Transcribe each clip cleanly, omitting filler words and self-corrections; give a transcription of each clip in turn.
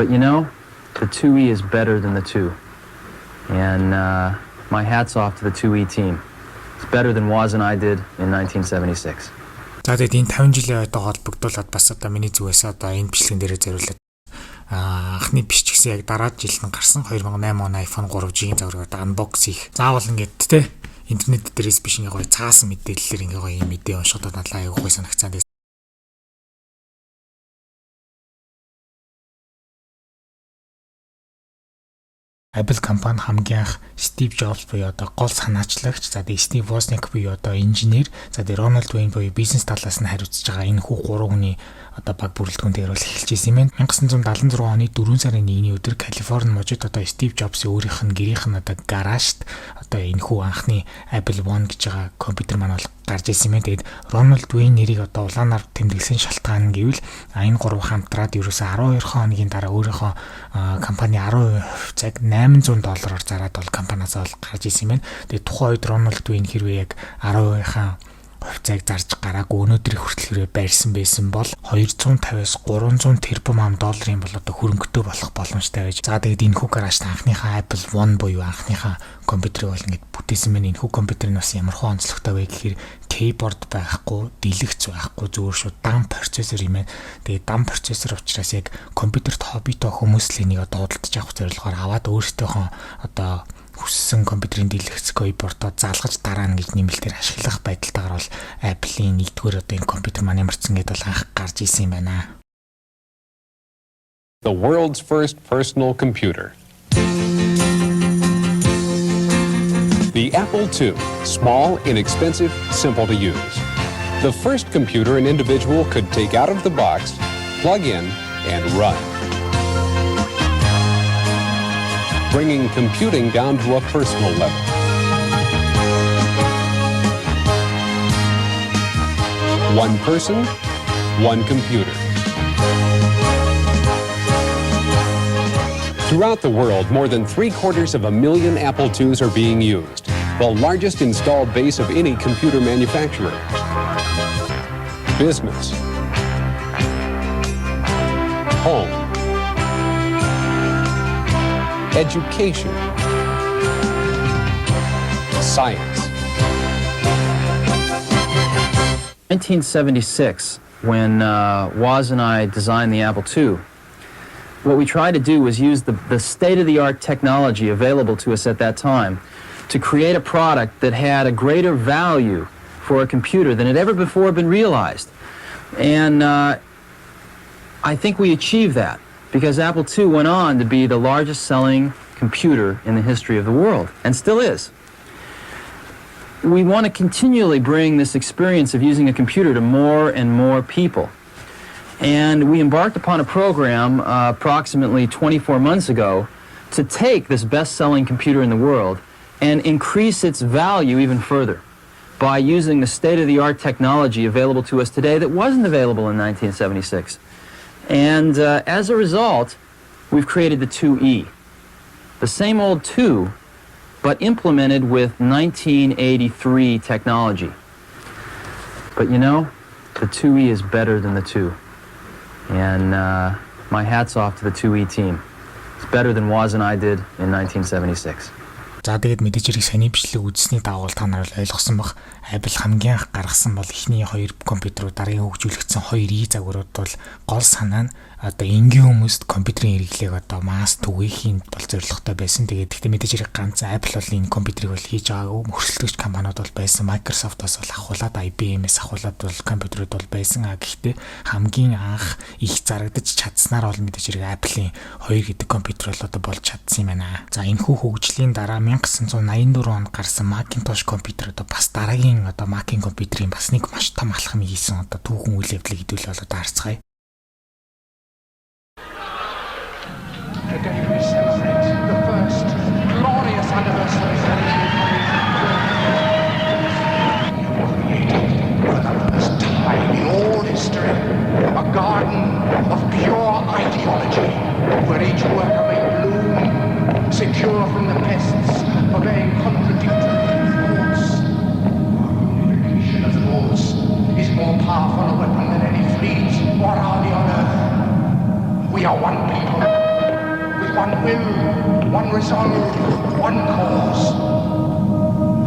But you know, the 2E is better than the 2. And my hat's off to the 2E team. It's better than Woz and I did in 1976. За тэгээд энэ 50 жилийн ойтой холбогдуулаад бас одоо миний зүгээс одоо энэ бичлэгэн дээрээ зориулаад анхны биш ч гэсэн яг дараа жил нь гарсан 2008 он iPhone 3G-ийн зургийг unbox хийх. Заавал ингээд те интернет дээрээс биш ингээ гоё цаасан мэдээллээр ингээ гоё юм мэдээ уншихад надад аягүй гоё санагцсан. Apple компани хамгийн анх Steve Jobs буюу одоо гол санаачлагч, за тэгээд Steve Wozniak буюу одоо инженер, за тэгээд Ronald Wayne буюу бизнес талаас нь хариуцж байгаа энэ хүү гурван хүний одоо баг бүрэлдэхүүнээр бол эхэлж ирсэн юм. 1976 оны 4 сарын 1-ний өдөр Калифорни мужид одоо Steve Jobs-ийн өөрийнх нь гэрийнх нь одоо гаражт одоо энэ хүү анхны Apple One гэж байгаа компьютер маань бол гарч ирсэн юм. Тэгээд Ronald Wayne нэрийг одоо улаанаар тэмдэглэсэн шалтгаан нь гэвэл энэ гурав хамтраад ерөөсөө 12 хоногийн дараа өөрийнхөө компани 10% цаг $800 зараад бол компаниас бол гарч ирсэн юм. Тэгээд тухайн үед Ronald Wayne хэрвээ яг 10%-ийн хувьцааг зарж гараагүй өнөөдрийн хүртэл байрсан байсан бол 250-аас 300 тэрбум долларын бол одоо хөрөнгөтэй болох боломжтой байж. За тэгээд энэ хүү гаражт анхныхаа Apple One буюу анхныхаа компьютерийг бол ингээд бүтээсэн мэн энэ хүү компьютер нь бас ямар хөө онцлогтой вэ гэхээр keyboard байхгүй, дэлгэц байхгүй, зүгээр шүү дан процессор юм байна. Тэгээд дан процессор учраас яг компьютерт хоббитой хүмүүс л энийг одоо худалдаж авах зорилгоор аваад өөрсдийнхөө одоо хүссэн компьютерийн дэлгэц keyboard-оо залгаж дараа нь гэж нэмэлтээр ашиглах байдалтайгаар бол Apple-ийн нэгдүгээр одоо энэ компьютер маань ямарчсан гэдээ бол анх гарч ирсэн юм байна. The world's first personal computer. The Apple II, small, inexpensive, simple to use. The first computer an individual could take out of the box, plug in, and run. Bringing computing down to a personal level. One person, one computer. Throughout the world, more than 750,000 Apple IIs are being used, the largest installed base of any computer manufacturer. Business. Home. Education, science. 1976, when Woz and I designed the Apple II, what we tried to do was use the state-of-the-art technology available to us at that time to create a product that had a greater value for a computer than had ever before been realized. And I think we achieved that, because Apple II went on to be the largest selling computer in the history of the world, and still is. We want to continually bring this experience of using a computer to more and more people. And we embarked upon a program approximately 24 months ago to take this best-selling computer in the world and increase its value even further by using the state-of-the-art technology available to us today that wasn't available in 1976. And as a result, we've created the 2E, the same old 2, but implemented with 1983 technology. But you know, the 2E is better than the 2. And my hat's off to the 2E team. It's better than Woz and I did in 1976. За тэгээд мэдээж хэрэг саний бичлэг үзсний дагуу та нар ойлгосон бах Apple хамгийн анх гаргасан бол эхний 2 компьютерууд дараагийн хөгжүүлэгдсэн 2i загварууд бол гол санаа нь одоо энгийн хүмүүст компьютерийн хэрэглээг одоо масс түгээхийн бол зорилготой байсан. Тэгээд гэхдээ мэдээж хэрэг ганц Apple бол энэ компьютерийг бол хийж байгаагүй, хөрсөлдөгч компаниуд бол байсан. Microsoft-аас бол ахуулаад IBM-ээс ахуулаад бол компьютерууд бол байсан. Гэхдээ хамгийн анх их зарагдаж чадсанаар бол мэдээж хэрэг Apple-ийн 2 гэдэг компьютер бол одоо болж чадсан юм байна. За энэ хүү хөгжлийн дараа 1984 онд гарсан Macintosh компьютер одоо бас дараагийн одоо Mac-ийн компьютерийн бас нэг маш том алхам хийсэн одоо түүхэн үйл явдлыг хэдүүлээ болоод харцгаая. Today we celebrate the first glorious anniversary for the first time in all history, a garden of pure ideology, where each worker may bloom, secure from the pests, obeying contradictory thoughts. The creation of thoughts is more powerful a weapon than any fleet or army on earth. We are one people. will, one resolve, one cause.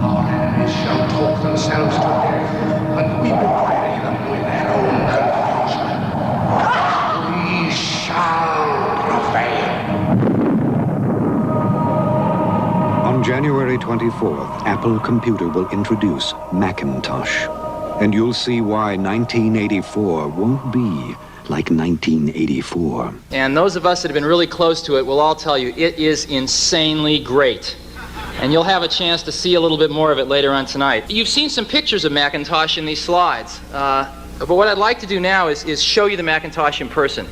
Our enemies shall talk themselves to death, and we will bury them with their own confusion. We shall prevail. On January 24th, Apple Computer will introduce Macintosh. And you'll see why 1984 won't be like 1984. And those of us that have been really close to it will all tell you it is insanely great. And you'll have a chance to see a little bit more of it later on tonight. You've seen some pictures of Macintosh in these slides. But what I'd like to do now is show you the Macintosh in person.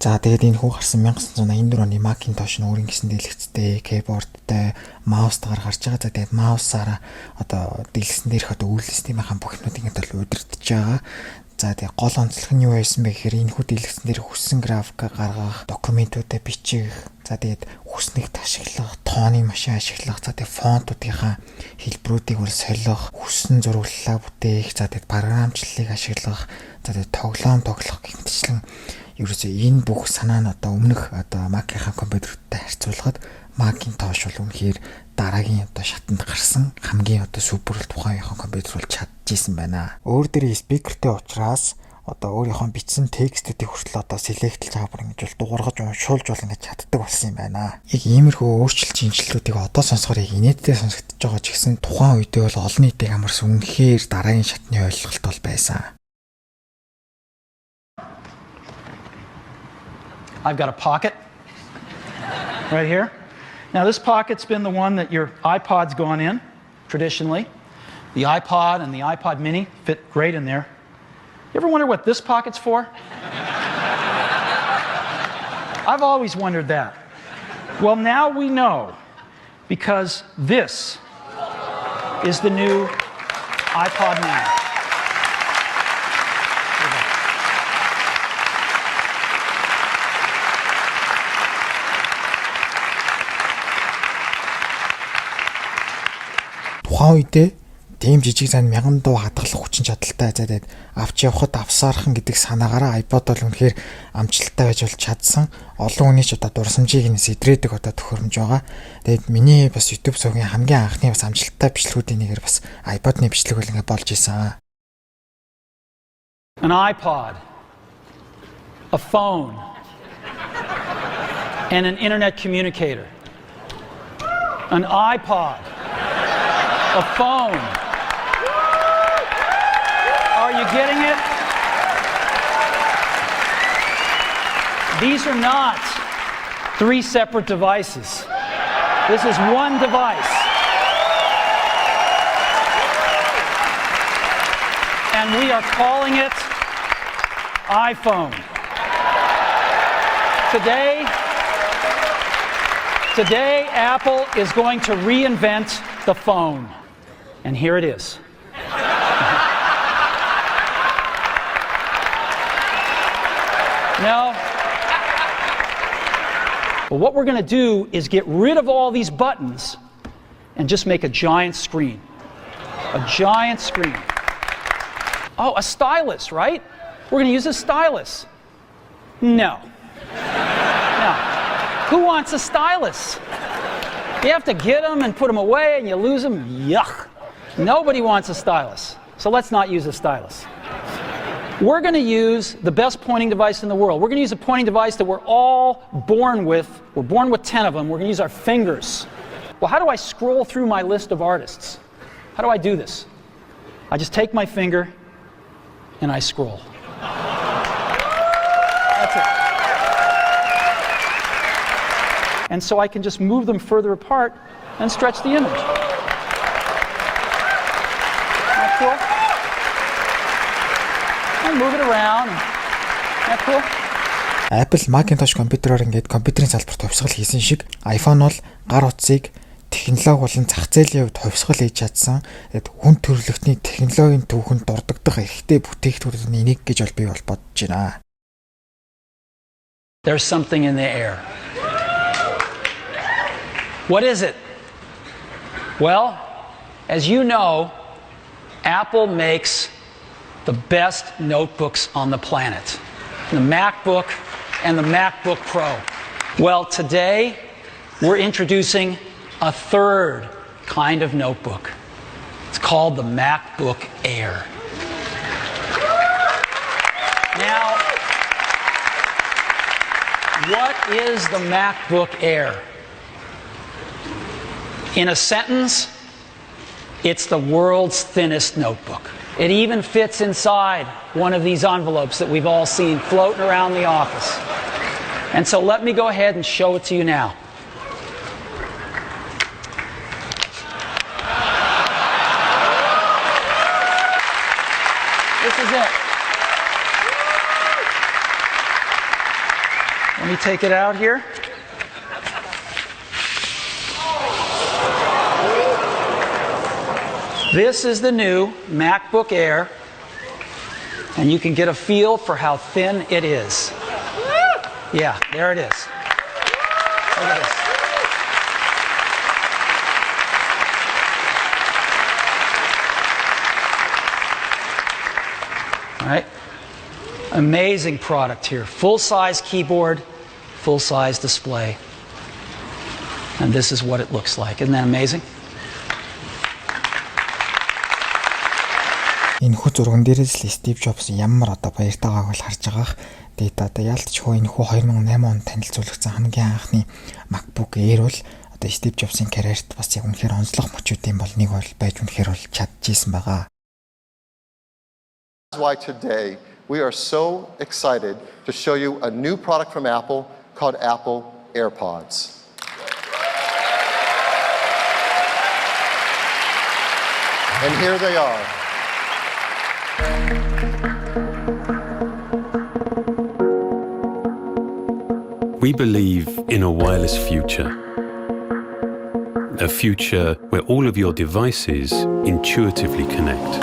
За тэгээд энэ хүү гарсан 1984 оны Macintosh нь өөрийн гэсэн дэлгэцтэй, keyboardтай, маустайгаар гарч байгаа. За тэгээд маусаараа одоо дэлгэцэн дээрх одоо үйлдэл системийн бүх юмнууд ингэж л удирдах байгаа. За тэгээд гол онцлог нь юу байсан бэ гэхээр энэ хүү дэлгэцэн дээр хүссэн график гаргах, документуудаа бичих, за тэгээд хүснэг ашиглах, тооны машин ашиглах, за тэгээд фонтуудынхаа хэлбэрүүдийг бол солих, хүссэн зурглалаа бүтээх, за тэгээд програмчлалыг ашиглах, за тэгээд тоглоом тоглох гэх мэтчлэн ерөөсөө энэ бүх санаа нь одоо өмнөх одоо Mac-ийн компьютертэй харьцуулахад Macintosh бол үнэхээр дараагийн одоо шатанд гарсан хамгийн одоо супер тухайн компьютер бол чадчихсан байна. Өөр дээрээ спикертэй учраас одоо өөрийнхөө бичсэн текстүүдийг хүртэл одоо селектлж байгаа бүр ингэж дуургаж уншуулж бол ингэж чаддаг болсон юм байна. Яг иймэрхүү өөрчлөлт шинжилтүүдийг одоо сонсохоор яг инээдтэй сонсогдож байгаа ч гэсэн тухайн үедээ бол олон нийтийг амарсан үнэхээр дараагийн шатны ойлголт бол байсан. I've got a pocket right here. Now this pocket's been the one that your iPod's gone in, traditionally. The iPod and the iPod mini fit great in there. You ever wonder what this pocket's for? I've always wondered that. Well, now we know, because this is the new iPod mini. Тухайн үедээ тийм жижиг зан 1000 дуу хадгалах хүчин чадалтай зайд авч явхад авсаархан гэдэг санаагаараа iPod бол үнэхээр амжилттай байж бол чадсан. Олон хүний ч одоо дурсамжийг нь сэдрээдэг одоо төхөөрөмж байгаа. Тэгээд миний бас YouTube сувгийн хамгийн анхны бас амжилттай бичлэгүүдийн нэгээр бас iPod-ны бичлэг бол ингэ болж исэн. An iPod, a phone, and an internet communicator. An iPod, a phone. Are you getting it? These are not three separate devices. This is one device. And we are calling it iPhone. Today, Apple is going to reinvent the phone. And here it is. Now, but what we're going to do is get rid of all these buttons and just make a giant screen. A giant screen. Oh, a stylus, right? We're going to use a stylus. No. No. Who wants a stylus? You have to get them and put them away and you lose them. Yuck. Nobody wants a stylus. So let's not use a stylus. We're going to use the best pointing device in the world. We're going to use a pointing device that we're all born with. We're born with 10 of them. We're going to use our fingers. Well, how do I scroll through my list of artists? How do I do this? I just take my finger and I scroll. That's it. And so I can just move them further apart and stretch the image. Isn't that cool? And move it around. Isn't that cool? Apple Macintosh компьютероор ингээд компьютерийн салбарт хувьсгал хийсэн шиг iPhone бол гар утсыг технологи болон зах зээлийн хувьд хувьсгал хийж чадсан. Тэгээд хүн төрөлхтний технологийн түүхэнд дурддах эрхтэй бүтээгдэхүүнийн нэг гэж бол би бол бодож байна. There's something in the air. What is it? Well, as you know, Apple makes the best notebooks on the planet. The MacBook and the MacBook Pro. Well, today we're introducing a third kind of notebook. It's called the MacBook Air. Now, what is the MacBook Air? In a sentence, it's the world's thinnest notebook. It even fits inside one of these envelopes that we've all seen floating around the office. And so let me go ahead and show it to you now. This is it. Let me take it out here. This is the new MacBook Air, and you can get a feel for how thin it is. Yeah, there it is. Look at this. All right. Amazing product here. Full-size keyboard, full-size display. And this is what it looks like. Isn't that amazing? Энэ хүү зурган дээрээс л Steve Jobs ямар одоо баяртайгааг бол харж байгаах. Тэгээд одоо яалтчгүй энэ хүү 2008 онд танилцуулагдсан хамгийн анхны MacBook Air бол одоо Steve Jobs-ын карьерт бас яг үнэхээр онцлог мөчүүдийн бол нэг бол байж үнэхээр бол чадчихсан байгаа. That's why today we are so excited to show you a new product from Apple called Apple AirPods. And here they are. We believe in a wireless future. A future where all of your devices intuitively connect.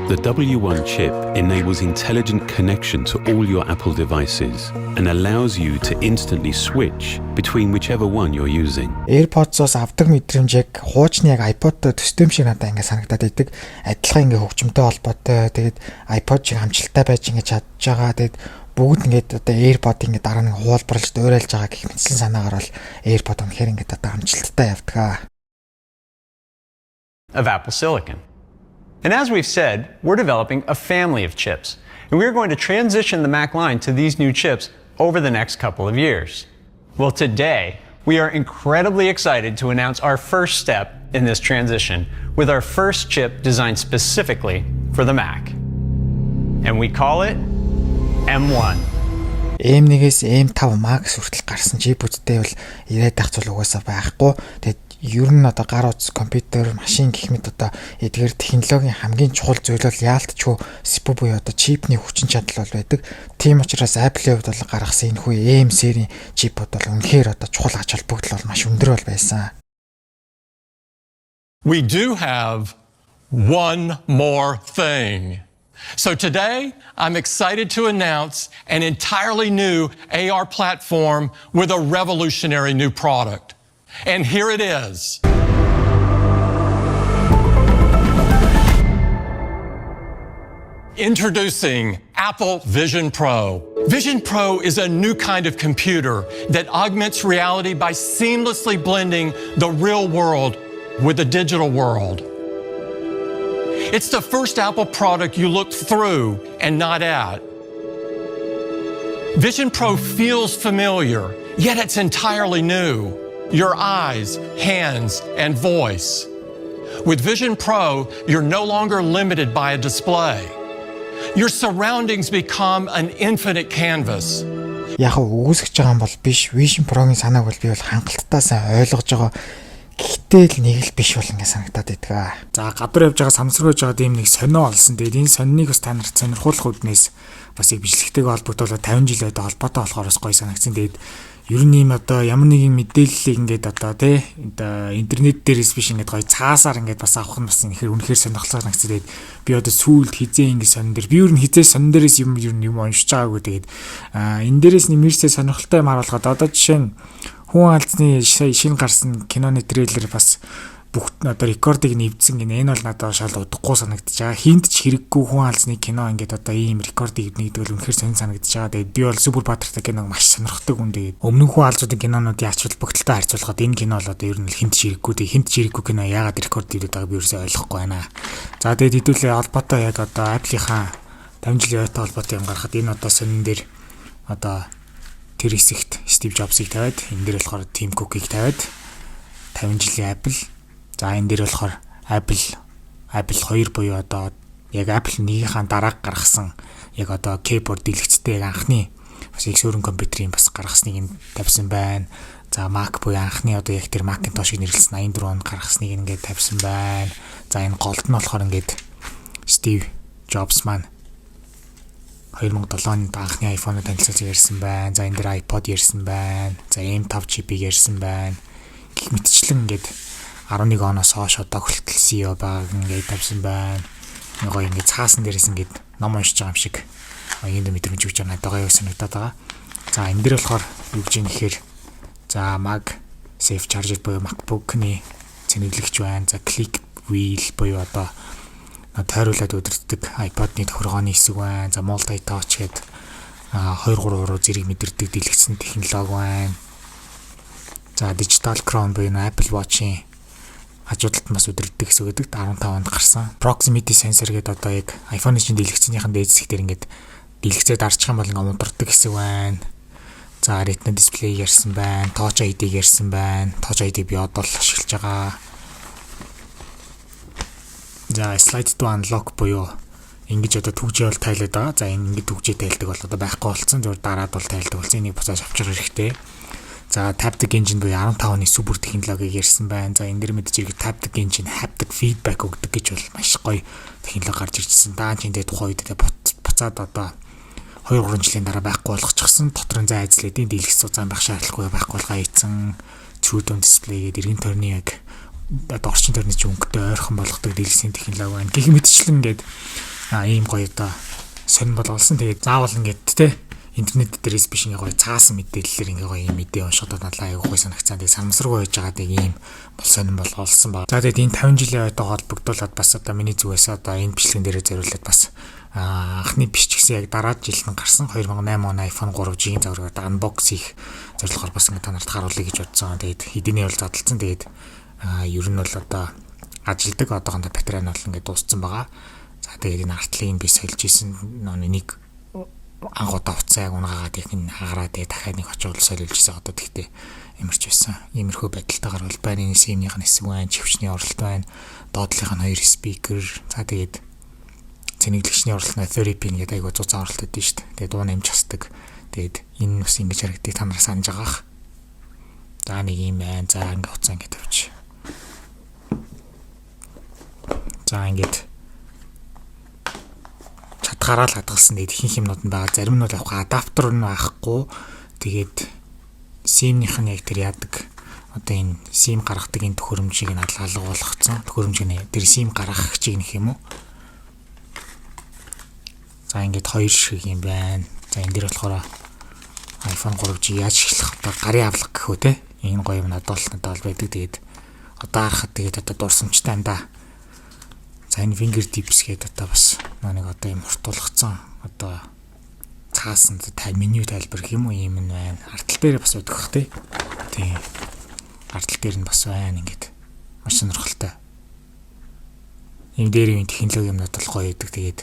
The W1 chip enables intelligent connection to all your Apple devices and allows you to instantly switch between whichever one you're using. AirPods-оос авдаг мэдрэмжийг хуучны яг iPod-той төстэй юм шиг надад ингээд санагдаад байдаг. Адилхан ингээд хөгжмөнтэй холбоотой. Тэгээд iPod-ыг хамжилттай байж ингээд чадж байгаа. Тэгээд бүгд ингээд одоо AirPod ингээд дараа нь хуулбарлаж дуурайлж байгаа гэх мэтсэн санаагаар бол AirPod үнэхээр ингээд одоо хамжилттай явдаг. Of Apple Silicon. And as we've said, we're developing a family of chips. And we're going to transition the Mac line to these new chips over the next couple of years. Well, today, we are incredibly excited to announce our first step in this transition with our first chip designed specifically for the Mac. And we call it M1. M1-ээс M5 Max хүртэл гарсан чипүүдтэй бол ирээд байх зүйл угаасаа байхгүй. Тэгээд ер нь одоо гар утас компьютер, машин гэх мэт одоо эдгээр технологийн хамгийн чухал зүйл бол яалтчгүй CPU буюу одоо чипний хүчин чадал бол байдаг. Тийм учраас Apple-ийн хувьд бол гаргасан энэ хүү M серийн чипүүд бол үнэхээр одоо чухал ач холбогдол бол маш өндөр бол байсан. We do have one more thing. So today, I'm excited to announce an entirely new AR platform with a revolutionary new product. And here it is. Introducing Apple Vision Pro. Vision Pro is a new kind of computer that augments reality by seamlessly blending the real world with the digital world. It's the first Apple product you look through and not at. Vision Pro feels familiar, yet it's entirely new. Your eyes, hands, and voice. With Vision Pro, you're no longer limited by a display. Your surroundings become an infinite canvas. Яг үгүйсгэж байгаа юм бол биш. Vision Pro-гийн санааг бол би бол хангалттай сайн ойлгож байгаа. Гэтэл нэг л биш бол ингэ санагдаад байдаг. За гадуур явж байгаа самсргож байгаа ийм нэг сонио олсон. Тэгээд энэ сониныг бас та нарт сонирхуулах үднээс бас их бичлэгтэйгээ холбогдуулаад 50 жил одоо холбоотой болохоор бас гоё санагдсан. Тэгээд ер нь ийм одоо ямар нэгэн мэдээллийг ингээд одоо тий интернет дээрээс биш ингээд гоё цаасаар ингээд бас авах нь бас үнэхээр сонирхолтой санагдсан. Тэгээд би одоо сүүлд хизээ ингээд сонин дээр би ер нь хизээ сонин дээрээс юм уншиж байгаагүй. Тэгээд энэ дээрээс нэмэрсээ сонирхолтой юм харуулгаад одоо жишээ нь хүн алдсны шинэ гарсан киноны трейлер бас бүх одоо рекордыг нэвдсэн гинэ. Энэ бол надад шал удахгүй санагдаж байгаа. Хинт ч хэрэггүй хүн алдсны кино ингээд одоо ийм рекордыг нэвдэг бол үнэхээр сонир санагдаж байгаа. Тэгээд би бол Супер Баатартай киног маш сонирхдаг хүн. Тэгээд өмнөх хүн алдсуудын кинонуудын ач холбогдолтой харьцуулахад энэ кино бол одоо ер нь хинт ч хэрэггүй. Тэгээд хинт ч хэрэггүй кино яагаад рекорд нэвдэдэг байгааг би ерөөсөй ойлгохгүй байна. За тэгээд хэдүүлээ холбоотой яг одоо Apple-ийнхаа 50 жилийн ойтой холбоотой юм гаргахад энэ одоо сонин дээр одоо тэр хэсэгт Стив Джобсыг тавиад энэ дээр болохоор Тим Кукийг тавиад 50 жилийн Apple. За энэ дээр болохоор Apple 2 буюу одоо яг Apple 1-ийн дараа гаргасан яг одоо keyboard дэлгэцтэй яг анхны бас их суурин компьютерийн бас гаргасныг нь тавьсан байна. За Mac буюу анхны одоо яг тэр Macintosh-ыг нэрлсэн 84 онд гаргасныг ингээд тавьсан байна. За энэ голд нь болохоор ингээд Steve Jobs маань 2007 онд анхны iPhone-ыг танилцуулж ярьсан байна. За энэ дээр iPod ярьсан байна. За M5 чипийг ярьсан байна. Гэх мэтчлэн ингээд 11 оноос хойш одоо хүртэл CEO байгааг ингээд тавьсан байна. Нэг гоё ингээд цаасан дээрээс ингээд ном уншиж байгаа юм шиг энэ мэдрэмж өгч байгаа надад гоё санагдаад байгаа. За энэ дээр болохоор юу гэж юм гэхээр за MagSafe Charger буюу MacBook-ны цэнэглэгч байна. За Click Wheel буюу одоо тойруулаад өдөртдөг iPod-ны тохиргооны хэсэг байна. За Multi-Touch гэдэг 2-3 зэрэг мэдэрдэг дэлгэцэн технологи байна. За Digital Crown буюу Apple Watch-ийн хажуудалд бас өдөртдөг хэсэг гэдэг 15 онд гарсан. Proximity sensor гэдэг одоо яг iPhone-ийн чинь дэлгэцнийхэн дээд хэсэг дээр ингээд дэлгэцээ дарчих юм бол ингээд унтардаг хэсэг байна. За Retina display ярьсан байна. Touch ID-г ярьсан байна. Touch ID-г би одоо л ашиглаж байгаа. За Slide to Unlock буюу ингэж одоо түгжээ бол тайлаад байгаа. За энэ ингэ түгжээ тайлдаг бол одоо байхгүй болсон. Зөвхөн дараад бол тайлдаг болсон. Энийг буцааж авчих хэрэгтэй. За Taptic Engine буюу 15 оны супер технологиг ярьсан байна. За энэ дэр мэдээж хэрэг Taptic Engine haptic feedback өгдөг гэж бол маш гоё технологи гарч ирсэн. Даа ч энэ тухайн үед буцаад одоо 2-3 жилийн дараа байхгүй болгочихсон. Дотрын зай ажлуудын дэлгэц цуцаан байх шаардлагагүй байхгүй болгоо ийцэн True Tone Display гэдэг эргэн тойрны яг одоо орчин тойрны чинь өнгөтэй ойрхон болгодог дэлгэцийн технологи байна. Гэх мэтчлэн ингээд ийм гоё одоо сонирн болсон. Тэгээд заавал ингээд те интернет дээрээс биш ингээ гоё цаасан мэдээллээр ингээ гоё юм мэдээ уншихад надлаа аягүй гоё санагцсан. Тэгээд санамсаргүй байж байгаа дийг ийм бол сонирн бол олсон баг. За тэгээд энэ 50 жилийн ойтой холбогдуулаад бас одоо миний зүгээс одоо энэ бичлэгэн дээрээ зориулаад бас анхны биш ч гэсэн яг дараа жил нь гарсан 2008 он iPhone 3G-ийн зургаар unbox хийх зорилгоор бас ингээ та нарт харуулъя гэж бодсон. Тэгээд хэдийнэ бол задлцсан. Тэгээд ер нь бол одоо ажилдаг одоохондоо батарей нь бол ингээ дууссан байгаа. За тэгээд энэ артлыг би сольж исэн нэг ангуудаа уцаа яг унгаагаад их нь хагараад дахиад нэг очиол солиулж ирсэн. Одоо тэгтээ ямарч байсан. Иймэрхүү байдалтайгаар бол байрны SIM-ийн хэсэг байна, чивчний оролт байна, доотлынх нь 2 спикер. За тэгээд цэнэглэгчний оролт нь therapy гэдэг айгуу зузаан оролт өгдөө шүү дээ. Тэгээд дуу нэмж хасдаг. Тэгээд энэ бас ингэж харагддаг та нар санаж байгаах. За нэг юм байна. За ингээ уцаа ингээ тавьчих. За ингээд чатгаараа л хадгалсан. Тэгээд ихэнх юмнууд нь байгаа. Зарим нь бол авах адаптер нь байхгүй. Тэгээд SIM-ийнх нь яг тэр яадаг одоо энэ SIM гаргадаг энэ төхөөрөмжийг нь алга болгоцсон. Төхөөрөмжийг нь тэр SIM гаргахчийг нэх юм уу? За ингээд хоёр шиг юм байна. За энэ дэр болохоор iPhone 3G яаж ашиглах одоо гарын авлага гэхүү те. Энэ гоё юм надад бол байдаг. Тэгээд одоо харахад тэгээд одоо дурсамжтай юм да. За энэ finger tips гэдэг одоо бас нэг одоо юм хуртуулгацсан одоо цаасан меню тайлбар юм уу юм байна. Артал дээр бас байдаг бах тий. Тийм. Артал дээр нь бас байна ингээд маш сонирхолтой. Ийм дээр юм технологи юмнууд бол гоё байдаг. Тэгээд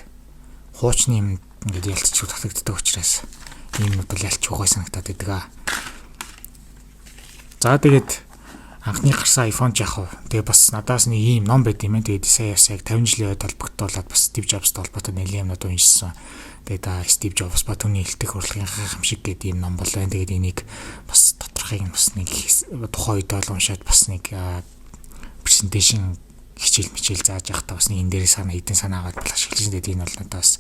хуучны юм ингээд ялцчих татагддаг учраас иймнүүд бол ялчих гоё санагдаад байдаг аа. За тэгээд анхны гарсан iPhone ч яг хав. Тэгээ бас надаас нэг ийм ном байт юм ээ. Тэгээд сая яг 50 жилийн үед холбогдуулаад бас Steve Jobs-тай холбоотой нэлийн юмнууд уншсан. Тэгээд Steve Jobs ба түүний хэлтэх урлагийн гайхамшиг гэдэг ийм ном бол байна. Тэгээд энийг бас доторхыг бас нэг тухайн үед бол уншаад бас нэг презентацийн хичээл зааж явахдаа бас нэг энэ дээр хэдэн санаа аваад бол ашигласан. Тэгээд энэ бол надад бас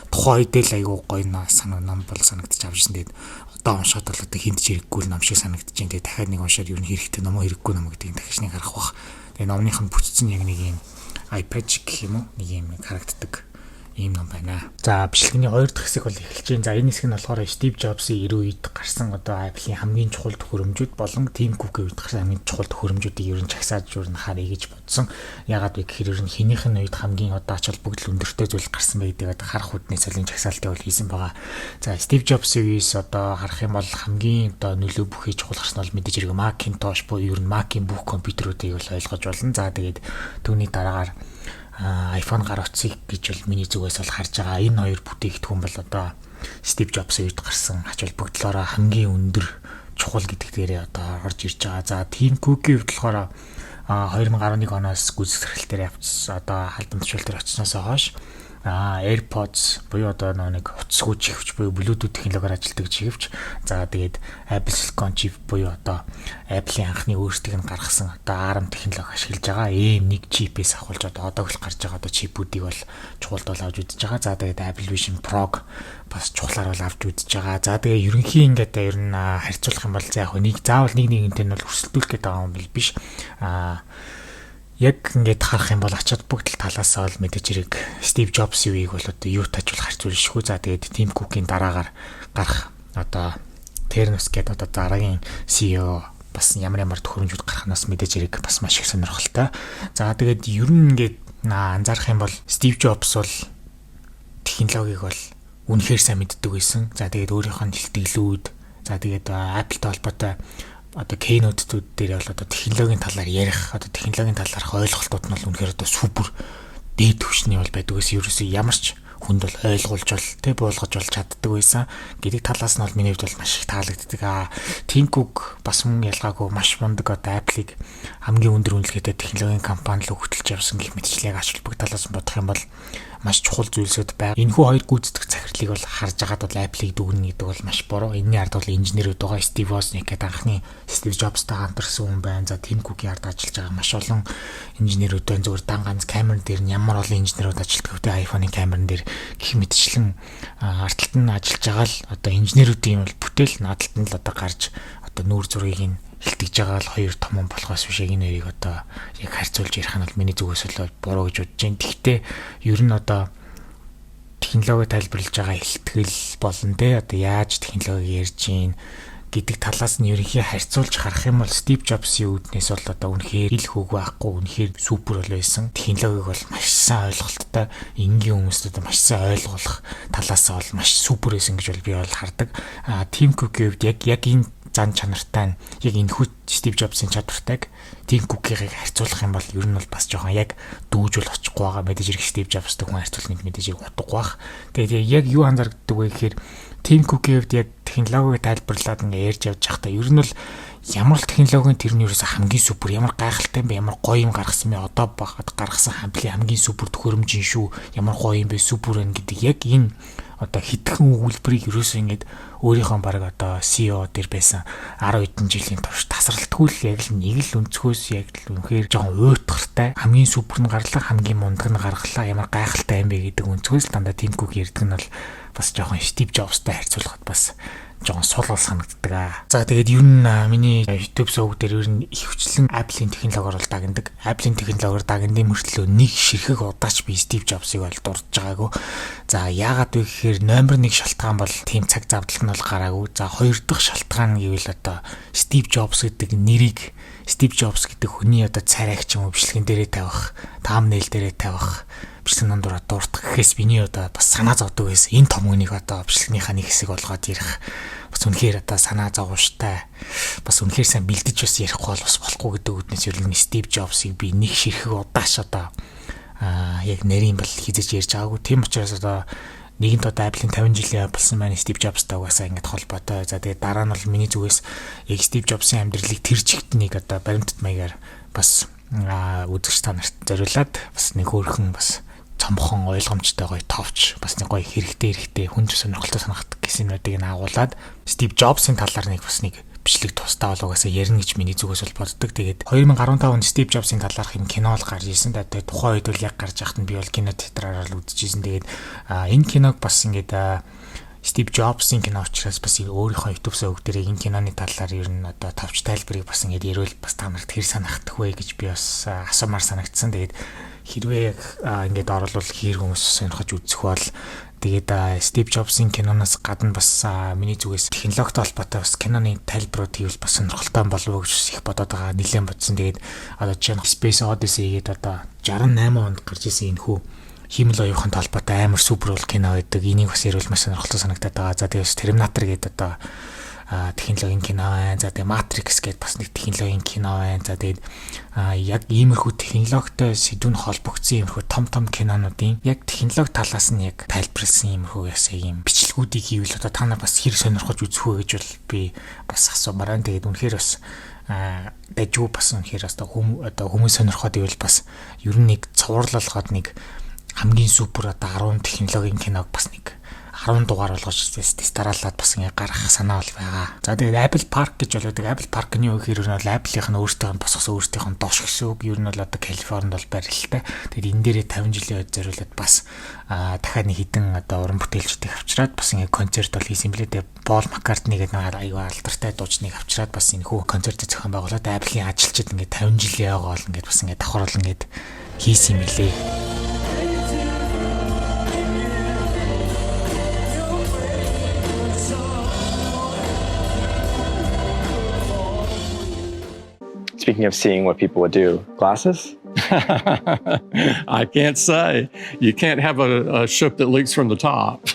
тухайн үедээ л айгүй гоё санаа ном бол санагдчих авчихсан. Тэгээд одоо уншаад бол одоо хинт ч хэрэггүй ном шиг санагдаж байна. Тэгээд дахиад нэг уншаад ер нь хэрэгтэй ном уу хэрэггүй ном гэдгийг дахиж нэг харах бах. Тэгээд номных нь бүтцэн яг нэг юм iPad гэх юм уу, нэг юм харагддаг ийм ном байна. За бичлэгийн 2 дахь хэсэг бол эхэлж байна. За энэ хэсэг нь болохоор Steve Jobs-ийн 90 үед гарсан одоо Apple-ийн хамгийн чухал төхөөрөмжүүд болон Tim Cook-ийн үед гарсан хамгийн чухал төхөөрөмжүүдийг ер нь чагсааж харъя гэж бодсон. Ягаад вэ гэхээр ер нь хинийх нь үед хамгийн одоо ач холбогдол өндөртэй зүйл гарсан байдгийг одоо харах үдний цалин чагсаалтыг бол хийсэн байгаа. За Steve Jobs-ийн үеэс одоо харах юм бол хамгийн одоо нөлөө бүхий чухал гарсан бол мэдээж хэрэг Macintosh буюу ер нь Mac-ийн бүх компьютеруудыг бол ойлгож болно. За тэгээд түүний дараагаар iPhone гар утсыг гэж бол миний зүгээс бол харж байгаа. Энэ хоёр бүтээгдэхүүн бол одоо Steve Jobs-ийн үед гарсан ач холбогдлоороо хамгийн өндөр чухал гэдэг дээрээ одоо орж ирж байгаа. За Tim Cook-ийн хувьд болохоор 2011 оноос гүйцэтгэлтэй дээр авчихсан одоо халдамтчул дээр очсноос хойш AirPods буюу одоо нэг утасгүй чихвч буюу Bluetooth технологиор ажилладаг чихвч. За тэгээд Apple Silicon chip буюу одоо Apple-ийн анхны өөрсдийг нь гаргасан одоо ARM технологи ашиглаж байгаа. AM1 чипээс авахулж одоо их гарч байгаа одоо чипүүдийг бол чухалд бол авч үзэж байгаа. За тэгээд Apple Vision Pro бас чухлаар бол авч үзэж байгаа. За тэгээд ерөнхийн ингээд ер нь харьцуулах юм бол за яг нэг заавал нэгнтэй нь бол өрсөлдүүлэх гэдэг юм бол биш. Яг ингээд харах юм бол ач холбогдол талаас нь мэдээж хэрэг Steve Jobs-ийн үеийг бол одоо юу тач бол харьцуулж шгүй. За тэгээд Tim Cook-ийн дараагаар гарах одоо Ternos гэдэг одоо дараагийн CEO бас ямар төхөөрөмжүүд гарахнаас мэдээж хэрэг бас маш их сонирхолтой. За тэгээд ер нь ингээд анзаарах юм бол Steve Jobs бол технологиг бол үнэхээр сайн мэддэг байсан. За тэгээд өөрийнх нь хэлтгэлүүд за тэгээд Apple-тай холбоотой одоо keynote-ууд дээр бол одоо технологийн талаар ярих, одоо технологийн талаарх ойлголтууд нь бол үнэхээр одоо супер дээд түвшний бол байдаг гэсэн ерөөсөө ямар ч хүнд бол ойлгуулж бол буулгаж бол чаддаг байсан гэдэг талаас нь бол миний хувьд бол маш их таалагддаг. Tim Cook бас мөн ялгаагүй маш мундаг одоо Apple-ыг хамгийн өндөр үнэлгээтэй технологийн компани л хөтлж явсан гэх мэтчлэг ач холбогдол талаас нь бодох юм бол маш чухал зүйлсүүд байна. Энэхүү хоёр гүйцэтгэх захирлыг бол харж агаад бол Apple-ыг дүгнэнэ гэдэг бол маш буруу. Энэний ард бол инженерүүд байгаа. Steve Wozniak гэдэг анхны Steve Jobs-тай хамтарсан хүн байна. За Tim Cook-ийн ард ажиллаж байгаа маш олон инженерүүд байна. Зөвхөн дан ганц камерын дээр нь ямар олон инженерүүд ажилладаг вэ? iPhone-ийн камерын дээр гэх мэтчлэн арталт нь ажиллаж байгаа л одоо инженерүүдийн бол бүтээл наадталт нь л одоо гарч одоо нүүр зургийг нь хилтгэж байгаа л хоёр том болохоос биш яг энэ хоёрыг одоо яг харьцуулж ярих нь бол миний зүгээс л буруу гэж бодож байна. Гэхдээ ер нь одоо технологи тайлбарлаж байгаа хэлтгэл болон одоо яаж технологиг ярьж гин гэдэг талаас нь ерөнхий харьцуулж харах юм бол Steve Jobs-ийн үүднээс бол одоо үнэхээр ил хөг байхгүй үнэхээр супер бол байсан. Технологиг бол маш сайн ойлголттой, энгийн хүмүүст одоо маш сайн ойлгох талаас нь бол маш супер байсан гэж бол би бол хардаг. Tim Cook-ийн хувьд яг энэ зан чанартай нь яг энэхүү Steve Jobs-ийн чадвартайг Tim Cook-ийг харьцуулах юм бол ер нь бол бас жоохон яг дүүж бол очихгүй байгаа. Мэдээж хэрэг Steve Jobs-тай хүн харьцуулах нь мэдээж хэрэг утгагүй бах. Тэгээд яг юу анзаардаг вэ гэхээр Tim Cook-ийн хувьд яг технологиг тайлбарлаад ингээ ярьж явж байхдаа ер нь бол ямар л технологийн тэр нь ерөөсө хамгийн супер, ямар гайхалтай юм бэ, ямар гоё юм гаргасан бэ, одоо гаргасан хамтлагийн хамгийн супер төхөөрөмж юм шүү, ямар гоё юм бэ, супер байна гэдэг яг энэ одоо хитгэн өгүүлбэрийг ерөөсөө ингээд өөрийнхөө баг одоо CEO дээр байсан 10 хэдэн жилийн турш тасралтгүй л яг л нэг л өнцгөөс яг л үнэхээр жоохон уйтгартай хамгийн супер нь гарлаа, хамгийн мундаг нь гаргалаа, ямар гайхалтай юм бэ гэдэг өнцгөөс л дандаа Tim Cook ярьдаг нь бол бас жоохон Steve Jobs-тай харьцуулахад бас жоохон сул санагддаг. За тэгээд ер нь миний YouTube сувг дээр ер нь их хүчлэн Apple-ийн технологиор бол дагнадаг. Apple-ийн технологиор дагнаны мөртлөө нэг ширхэг удаач би Steve Jobs-ыг бол дурдж байгаагүй. За яагаад вэ гэхээр номер 1 шалтгаан бол тийм цаг завдлах нь бол гараагүй. За хоёр дахь шалтгаан гэвэл одоо Steve Jobs гэдэг нэрийг Steve Jobs гэдэг хүний одоо царайч юм уу бичлэгэн дээрээ тавих, thumbnail дээрээ тавих, бичлэгэн дундуур дуртах гэхээс миний одоо бас санаа зовдөг байсан. Энэ том хүнийг одоо бичлэгнийхаа нэг хэсэг болгоод ярих бас үнэхээр одоо санаа зовштай. Бас үнэхээр сайн бэлдэж бас ярихгүй бол бас болохгүй гэдэг үднээс ер нь Steve Jobs-ыг би нэг ширхэг удааш одоо яг нарийн бол хизэж ярьж байгаагүй. Тийм учраас одоо нэгэнт одоо Apple-ийн 50 жилийн болсон маань Steve Jobs-тай угаасаа ингэж холбоотой. За тэгээд дараа нь бол миний зүгээс яг Steve Jobs-ийн амьдралыг тэр чигтнийг одоо баримтат маягаар бас үзэгч та нарт зориулаад бас нэг хөөрхөн бас цомхон ойлгомжтой гоё товч бас нэг гоё хэрэгтэй хүнд сонирхолтой санагдах гэсэн юмнуудыг агуулад Steve Jobs-ийн талаар нэг бас нэг бичлэг тусдаа бол угаасаа ярина гэж миний зүгээс бол боддог. Тэгээд 2015 онд Стив Джобсын талаарх юм кино бол гарч ирсэн. Тэгээд тухайн үед бол яг гарч яхад нь би бол кино театраар л үзчихсэн. Тэгээд энэ киног бас ингээд Стив Джобсын кино учраас бас өөрийнхөө YouTube сувг дээр энэ киноны талаар ер нь одоо товч тайлбарыг бас ингээд ярил бас та нарт хэр санагдах вэ гэж би бас асуумаар санагдсан. Тэгээд хэрвээ ингээд оруулал хэр хүмүүс сонирхож үзэх бол тэгээд Стив Джобсын киноноос гадна бас миний зүгээс технологитой холбоотой бас киноны тайлбарууд хийвэл бас сонирхолтой болов уу гэж их бодоод байгаа. Нэлээд бодсон. Тэгээд одоо жишээ нь Space Odyssey гэдэг одоо 68 онд гарч ирсэн энэ хүү Химэл оюухан толботой амар супер бол кино байдаг. Энийг бас ярил маш сонирхолтой санагдаад байгаа. За тэгээд Terminator гэдэг одоо технологийн кино байна. За тэгээд Matrix гэдэг бас нэг технологийн кино байна. За тэгээд яг иймэрхүү технологитой сэдвүүн холбогдсон иймэрхүү том кинонуудын яг технологи талаас нь яг тайлбарласан иймэрхүү ясаа ийм бичлэгүүдийг хийвэл одоо та нар бас хэр сонирхож үзэх вэ гэж бол би бас асуумаар байна. Тэгээд үнэхээр бас дажгүй бас үнэхээр одоо хүмүүс сонирхоод ивэл бас ер нь нэг цувралгоод нэг хамгийн супер одоо 10 технологийн киног бас нэг 10 дугаар болгож тестараалаад бас ингээ гаргах санаа бол байгаа. За тэгээд Apple Park гэж болоод Apple Park-ны үг хэрэг нь бол Apple-ийн өөртөө босгосон өөртөөх нь доош гэсэн үг. Ер нь бол одоо Калифорнид бол байрлалтай. Тэгээд энэ дээрээ 50 жилийн үед зориулаад бас дахиад нэг хідэн одоо уран бүтээлчдийг авчираад бас ингээ концерт бол хийсэн блэ. Тэгээд Paul McCartney гэдэг нэг аюу алдартай дуучныг авчираад бас энэ хүү концерт зохион байгуулад Apple-ийн ажилчид ингээ 50 жилийн яваа бол ингээ бас ингээ давхар бол ингээ хийсэн юм лээ. Speaking of seeing what people would do, glasses? I can't say. You can't have a ship that leaks from the top.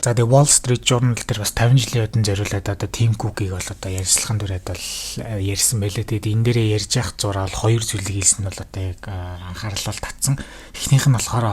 За тэгээ Wall Street Journal дээр бас 50 жилийн өмнө зориулаад одоо Tim Cook-ийг бол одоо ярилцлаган дүрээд бол ярьсан байлээ. Тэгээд энэ дээрээ ярьж явах зураа бол хоёр зүйлийг хэлсэн нь бол одоо яг анхаарал татсан. Эхнийх нь болохоор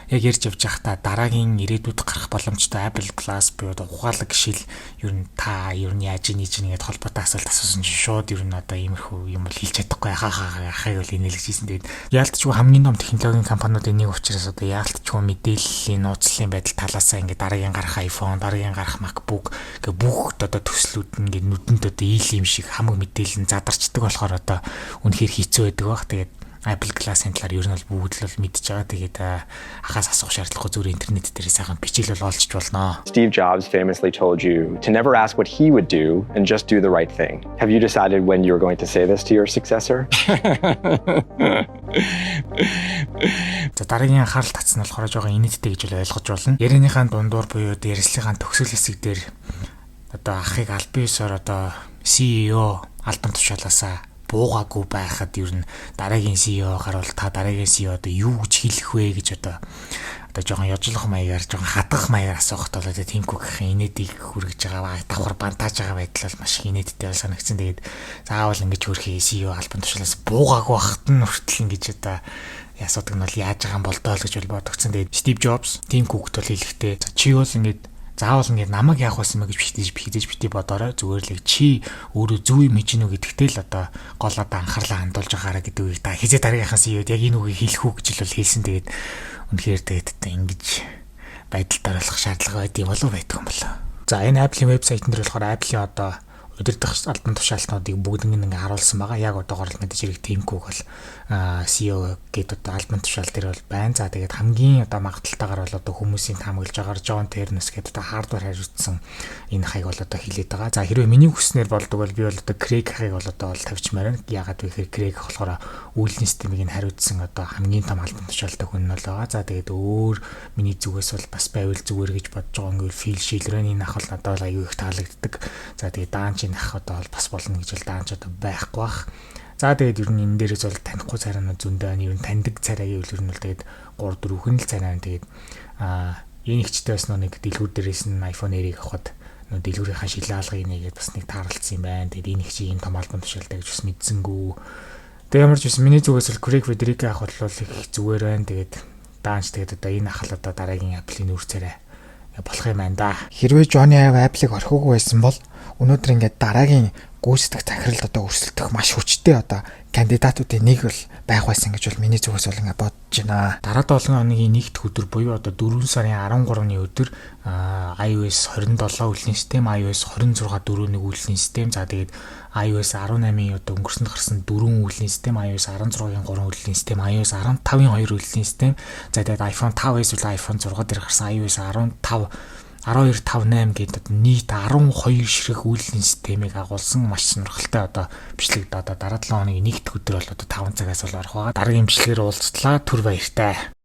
яг ярьж явж байхдаа дараагийн ирээдүйд гарах боломжтой Apple Glass буюу ухаалаг гişил ер нь яаж нэгээд холбоотой асуулт асуусан чинь шууд ер нь одоо иймэрхүү юм бол хэлж чадахгүй хахаг бол инээлгэж хийсэн. Тэгээд яалтчгүй хамгийн том технологийн компаниудын нэг учраас одоо яалтчгүй мэдээллийн нууцлалын байдал талаасаа ингээд дараагийн гарах iPhone, дараагийн гарах MacBook гэх бүх одоо төслүүд нь ингээд нүдэнд одоо ийл юм шиг хамаг мэдээлэл нь задарчдаг болохоор одоо үнэхээр хэцүү байдаг баг. Тэгээд Apple Glass-ын талаар ер нь бол бүгд л мэдж байгаа. Тэгээд ахаас асуух шаардлагагүй зүгээр интернет дээр сайхан бичил бол олж болно. Steve Jobs famously told you to never ask what he would do and just do the right thing. Have you decided when you're going to say this to your successor? За дараагийн анхаарал татсан нь болохоор жоохон инээдтэй гэж ойлгож болно. Ярианыхаа дундуур буюу дээрслийнхаа төгсгөл хэсэг дээр одоо ахыг аль биесээр одоо CEO албан тушаалаасаа буугаагүй байхад ер нь дараагийн CEO гарвал та дараагийн CEO одоо юу гэж хэлэх вэ гэж одоо жоохон ёжлох маягаар жоохон хадгах маягаар асуухад бол Tim Cook-ийн инээдийг хүргэж байгаа давхар бантааж байгаа байдал бол маш их инээдтэй санагдсан. Тэгээд заавал ингэж хөрхий CEO албан тушаалаас буугаагүй байхад нь хүртэл ингэж одоо асуудаг нь бол яаж байгаа юм болдоо л гэж бол бодогцсон. Тэгээд Steve Jobs Tim Cook-т бол хэлэхдээ чи бол ингэж заавал ингээд намайг яах байсан мэ гэж битэж бити бодорой. Зүгээр л чи өөрөө зөв юм хийж гинүү гэдэгтэй л одоо гол одоо анхаарлаа хандуулж байгаараа гэдэг үгийг та хизээ дараагийнхаас ийд яг энэ үгийг хэлэх үү гэж л хэлсэн. Тэгээд үнэхээр тэгээд ингэж байдалд оруулах шаардлага байд юм болов байдаг юм болоо. За энэ Apple-ийн вебсайтн дээр болохоор Apple-ийн одоо удирдах албан тушаалтнуудыг бүгд ингээ харуулсан байгаа. Яг одоогоор л мэдээж хэрэг Tim Cook бол CEO гэдэг одоо албан тушаал дээр бол байна. За тэгээд хамгийн одоо магадaltaгаар бол одоо хүмүүсийн таамаглаж байгаагаар John Ternus гэдэг одоо хардвар хариуцсан энэ хаяг бол одоо хилээд байгаа. За хэрвээ миний хүснээр болдог бол би бол одоо Craig хаяг бол одоо тавьчмаар байна. Ягаад вэ гэхээр Craig болохоор үйлдвэрлэлийн системийг нь хариуцсан одоо хамгийн том албан тушаалтай хүн бол байгаа. За тэгээд өөр миний зүгээс бол бас байвал зүгээр гэж бодож байгаа ингээл Phil Schiller-ийн ах бол надад аюу их таалагддаг. За тэгээд даанч ах одоо бол бас болно гэж бол даанч одоо байхгүй бах. За тэгээд ер нь энэ дээрээс бол танихгүй царайнууд зөндөө нь ер нь таньдаг царай гэвэл ер нь бол тэгээд 3-4 хүн л царай. Тэгээд энэ ихчтэй бас нэг дэлгүүр дээрээс нь iPhone Air-ийг авахад нөө дэлгүүрийнхаа шилээ алгыг нэгээд бас нэг таарлцсан юм байна. Тэгээд энэ их чи ийм том албан тушаалтай гэж бас мэдсэнгүү. Тэгээд ямар ч байсан миний зүгээс л Craig Federighi ах бол их зүгээр байна. Тэгээд даанч тэгээд одоо энэ ах л одоо дараагийн Apple-ийн нүүр царай болох юм байна да. Хэрвээ Johnny Ive Apple-ыг орхиогүй байсан бол өнөөдөр ингээд дараагийн гүйцэтгэх захирал одоо өрсөлдөх маш хүчтэй одоо кандидатуудын нэг бол байх байсан гэж бол миний зүгээс бол ингээд бодож байна. Дараа 7 хоногийн нэгд өдөр буюу одоо 4 сарын 13-ны өдөр iOS 27 үйлчилгээний систем, iOS 26 4.1 үйлчилгээний систем, за тэгээд iOS 18-ийн одоо өнгөрсөнд гарсан 4 үйлчилгээний систем, iOS 16-ийн 3 үйлчилгээний систем, iOS 15-ийн 2 үйлчилгээний систем, за тэгээд iPhone 5s бол iPhone 6 дээр гарсан iOS 12.58 гэдэг нийт 12 ширхэг үйлчилгээний системийг агуулсан маш сонирхолтой одоо бичлэг одоо дараа 7 хоногийн нэгд өдөр бол одоо 5 цагаас бол орох байгаа. Дараагийн бичлэгээр уулзтлаа. Түр баяртай.